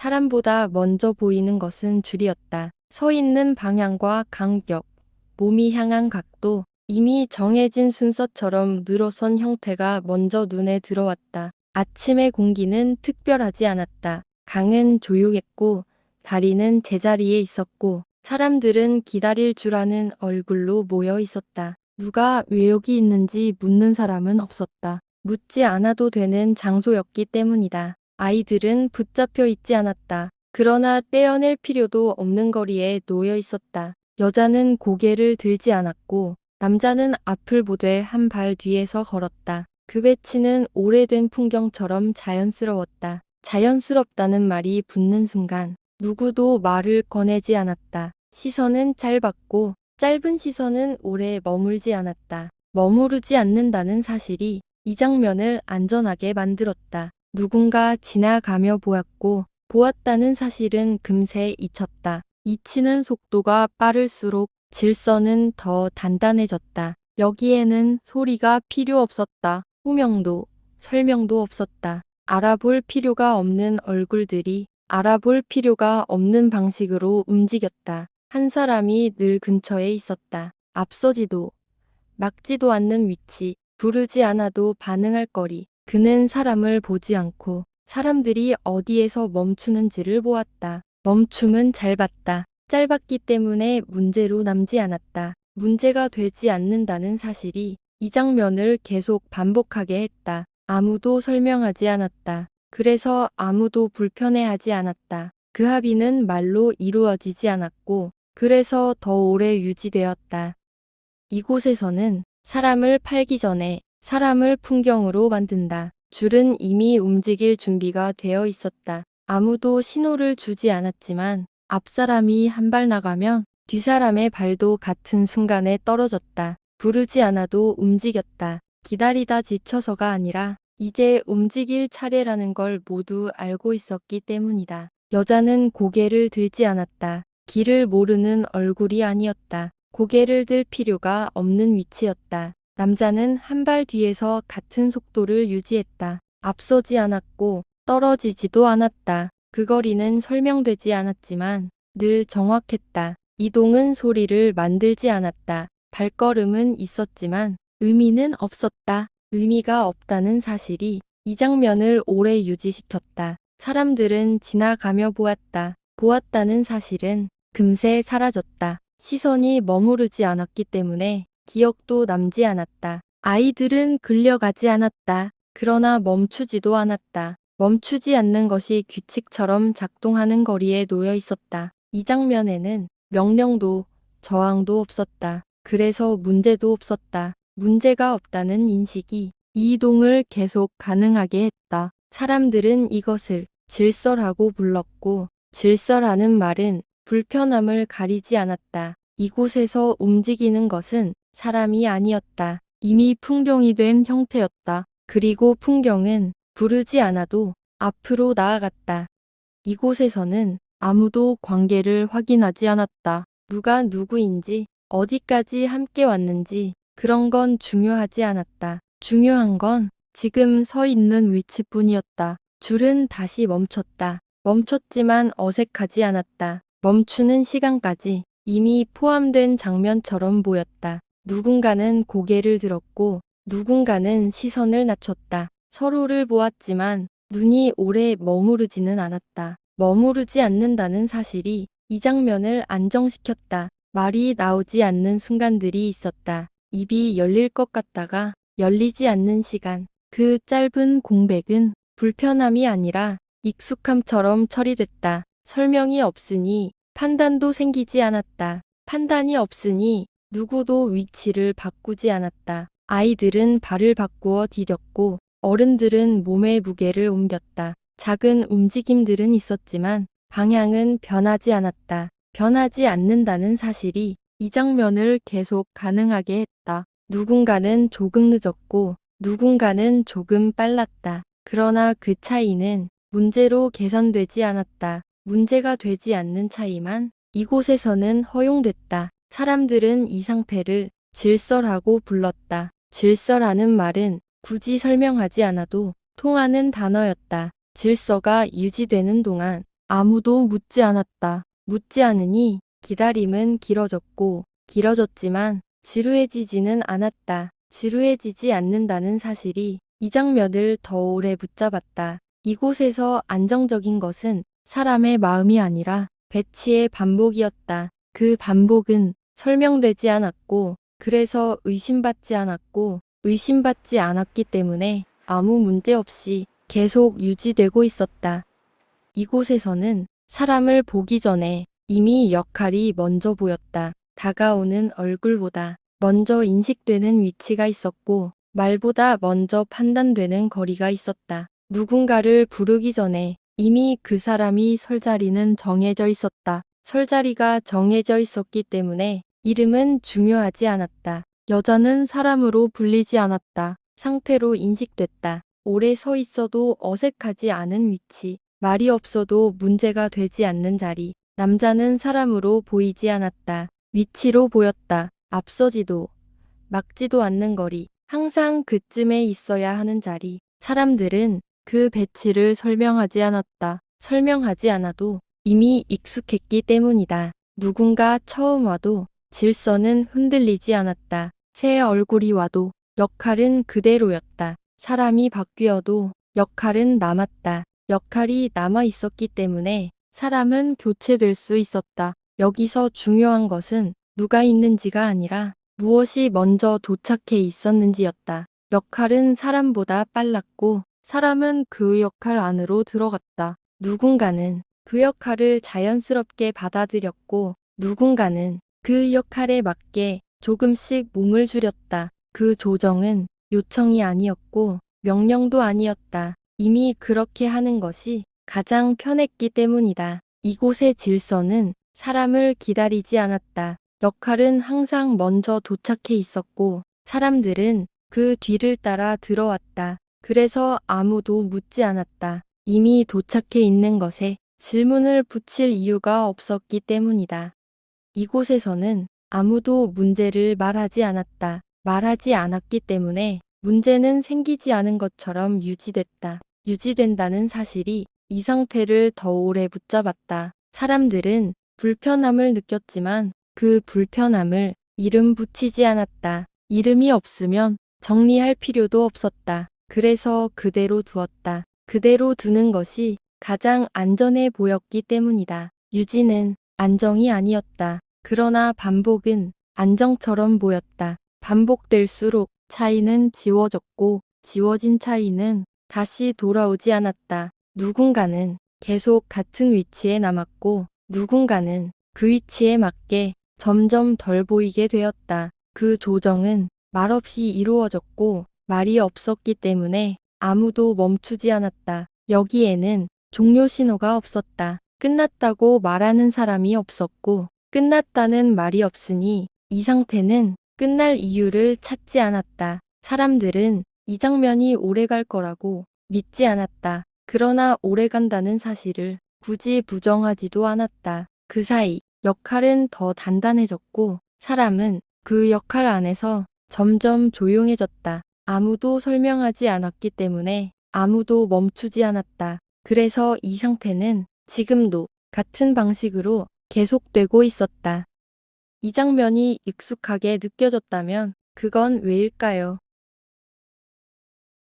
사람보다 먼저 보이는 것은 줄이었다. 서 있는 방향과 간격, 몸이 향한 각도, 이미 정해진 순서처럼 늘어선 형태가 먼저 눈에 들어왔다. 아침의 공기는 특별하지 않았다. 강은 조용했고 다리는 제자리에 있었고 사람들은 기다릴 줄 아는 얼굴로 모여 있었다. 누가 왜 여기 있는지 묻는 사람은 없었다. 묻지 않아도 되는 장소였기 때문이다. 아이들은 붙잡혀 있지 않았다. 그러나 떼어낼 필요도 없는 거리에 놓여 있었다. 여자는 고개를 들지 않았고 남자는 앞을 보되 한 발 뒤에서 걸었다. 그 배치는 오래된 풍경처럼 자연스러웠다. 자연스럽다는 말이 붙는 순간 누구도 말을 꺼내지 않았다. 시선은 짧았고 짧은 시선은 오래 머물지 않았다. 머무르지 않는다는 사실이 이 장면을 안전하게 만들었다. 누군가 지나가며 보았고 보았다는 사실은 금세 잊혔다. 잊히는 속도가 빠를수록 질서는 더 단단해졌다. 여기에는 소리가 필요 없었다. 후명도, 설명도 없었다. 알아볼 필요가 없는 얼굴들이 알아볼 필요가 없는 방식으로 움직였다. 한 사람이 늘 근처에 있었다. 앞서지도 막지도 않는 위치, 부르지 않아도 반응할 거리. 그는 사람을 보지 않고 사람들이 어디에서 멈추는지를 보았다. 멈춤은 짧았다. 짧았기 때문에 문제로 남지 않았다. 문제가 되지 않는다는 사실이 이 장면을 계속 반복하게 했다. 아무도 설명하지 않았다. 그래서 아무도 불편해하지 않았다. 그 합의는 말로 이루어지지 않았고 그래서 더 오래 유지되었다. 이곳에서는 사람을 팔기 전에 사람을 풍경으로 만든다. 줄은 이미 움직일 준비가 되어 있었다. 아무도 신호를 주지 않았지만 앞 사람이 한 발 나가면 뒤 사람의 발도 같은 순간에 떨어졌다. 부르지 않아도 움직였다. 기다리다 지쳐서가 아니라 이제 움직일 차례라는 걸 모두 알고 있었기 때문이다. 여자는 고개를 들지 않았다. 길을 모르는 얼굴이 아니었다. 고개를 들 필요가 없는 위치였다. 남자는 한 발 뒤에서 같은 속도를 유지했다. 앞서지 않았고 떨어지지도 않았다. 그 거리는 설명되지 않았지만 늘 정확했다. 이동은 소리를 만들지 않았다. 발걸음은 있었지만 의미는 없었다. 의미가 없다는 사실이 이 장면을 오래 유지시켰다. 사람들은 지나가며 보았다. 보았다는 사실은 금세 사라졌다. 시선이 머무르지 않았기 때문에 기억도 남지 않았다. 아이들은 끌려가지 않았다. 그러나 멈추지도 않았다. 멈추지 않는 것이 규칙처럼 작동하는 거리에 놓여 있었다. 이 장면에는 명령도 저항도 없었다. 그래서 문제도 없었다. 문제가 없다는 인식이 이 이동을 계속 가능하게 했다. 사람들은 이것을 질서라고 불렀고 질서라는 말은 불편함을 가리지 않았다. 이곳에서 움직이는 것은 사람이 아니었다. 이미 풍경이 된 형태였다. 그리고 풍경은 부르지 않아도 앞으로 나아갔다. 이곳에서는 아무도 관계를 확인하지 않았다. 누가 누구인지, 어디까지 함께 왔는지 그런 건 중요하지 않았다. 중요한 건 지금 서 있는 위치뿐이었다. 줄은 다시 멈췄다. 멈췄지만 어색하지 않았다. 멈추는 시간까지 이미 포함된 장면처럼 보였다. 누군가는 고개를 들었고 누군가는 시선을 낮췄다. 서로를 보았지만 눈이 오래 머무르지는 않았다. 머무르지 않는다는 사실이 이 장면을 안정시켰다. 말이 나오지 않는 순간들이 있었다. 입이 열릴 것 같다가 열리지 않는 시간. 그 짧은 공백은 불편함이 아니라 익숙함처럼 처리됐다. 설명이 없으니 판단도 생기지 않았다. 판단이 없으니 누구도 위치를 바꾸지 않았다. 아이들은 발을 바꾸어 디뎠고 어른들은 몸의 무게를 옮겼다. 작은 움직임들은 있었지만 방향은 변하지 않았다. 변하지 않는다는 사실이 이 장면을 계속 가능하게 했다. 누군가는 조금 늦었고 누군가는 조금 빨랐다. 그러나 그 차이는 문제로 개선되지 않았다. 문제가 되지 않는 차이만 이곳에서는 허용됐다. 사람들은 이 상태를 질서라고 불렀다. 질서라는 말은 굳이 설명하지 않아도 통하는 단어였다. 질서가 유지되는 동안 아무도 묻지 않았다. 묻지 않으니 기다림은 길어졌고 길어졌지만 지루해지지는 않았다. 지루해지지 않는다는 사실이 이 장면을 더 오래 붙잡았다. 이곳에서 안정적인 것은 사람의 마음이 아니라 배치의 반복이었다. 그 반복은 설명되지 않았고 그래서 의심받지 않았고 의심받지 않았기 때문에 아무 문제 없이 계속 유지되고 있었다. 이곳에서는 사람을 보기 전에 이미 역할이 먼저 보였다. 다가오는 얼굴보다 먼저 인식되는 위치가 있었고 말보다 먼저 판단되는 거리가 있었다. 누군가를 부르기 전에 이미 그 사람이 설 자리는 정해져 있었다. 설 자리가 정해져 있었기 때문에 이름은 중요하지 않았다. 여자는 사람으로 불리지 않았다. 상태로 인식됐다. 오래 서 있어도 어색하지 않은 위치. 말이 없어도 문제가 되지 않는 자리. 남자는 사람으로 보이지 않았다. 위치로 보였다. 앞서지도 막지도 않는 거리. 항상 그쯤에 있어야 하는 자리. 사람들은 그 배치를 설명하지 않았다. 설명하지 않아도 이미 익숙했기 때문이다. 누군가 처음 와도 질서는 흔들리지 않았다. 새 얼굴이 와도 역할은 그대로였다. 사람이 바뀌어도 역할은 남았다. 역할이 남아 있었기 때문에 사람은 교체될 수 있었다. 여기서 중요한 것은 누가 있는지가 아니라 무엇이 먼저 도착해 있었는지였다. 역할은 사람보다 빨랐고 사람은 그 역할 안으로 들어갔다. 누군가는 그 역할을 자연스럽게 받아들였고 누군가는 그 역할에 맞게 조금씩 몸을 줄였다. 그 조정은 요청이 아니었고 명령도 아니었다. 이미 그렇게 하는 것이 가장 편했기 때문이다. 이곳의 질서는 사람을 기다리지 않았다. 역할은 항상 먼저 도착해 있었고 사람들은 그 뒤를 따라 들어왔다. 그래서 아무도 묻지 않았다. 이미 도착해 있는 것에 질문을 붙일 이유가 없었기 때문이다. 이곳에서는 아무도 문제를 말하지 않았다. 말하지 않았기 때문에 문제는 생기지 않은 것처럼 유지됐다. 유지된다는 사실이 이 상태를 더 오래 붙잡았다. 사람들은 불편함을 느꼈지만 그 불편함을 이름 붙이지 않았다. 이름이 없으면 정리할 필요도 없었다. 그래서 그대로 두었다. 그대로 두는 것이 가장 안전해 보였기 때문이다. 유지는 안정이 아니었다. 그러나 반복은 안정처럼 보였다. 반복될수록 차이는 지워졌고 지워진 차이는 다시 돌아오지 않았다. 누군가는 계속 같은 위치에 남았고 누군가는 그 위치에 맞게 점점 덜 보이게 되었다. 그 조정은 말없이 이루어졌고 말이 없었기 때문에 아무도 멈추지 않았다. 여기에는 종료 신호가 없었다. 끝났다고 말하는 사람이 없었고 끝났다는 말이 없으니 이 상태는 끝날 이유를 찾지 않았다. 사람들은 이 장면이 오래 갈 거라고 믿지 않았다. 그러나 오래 간다는 사실을 굳이 부정하지도 않았다. 그 사이 역할은 더 단단해졌고 사람은 그 역할 안에서 점점 조용해졌다. 아무도 설명하지 않았기 때문에 아무도 멈추지 않았다. 그래서 이 상태는 지금도 같은 방식으로 계속되고 있었다. 이 장면이 익숙하게 느껴졌다면 그건 왜일까요?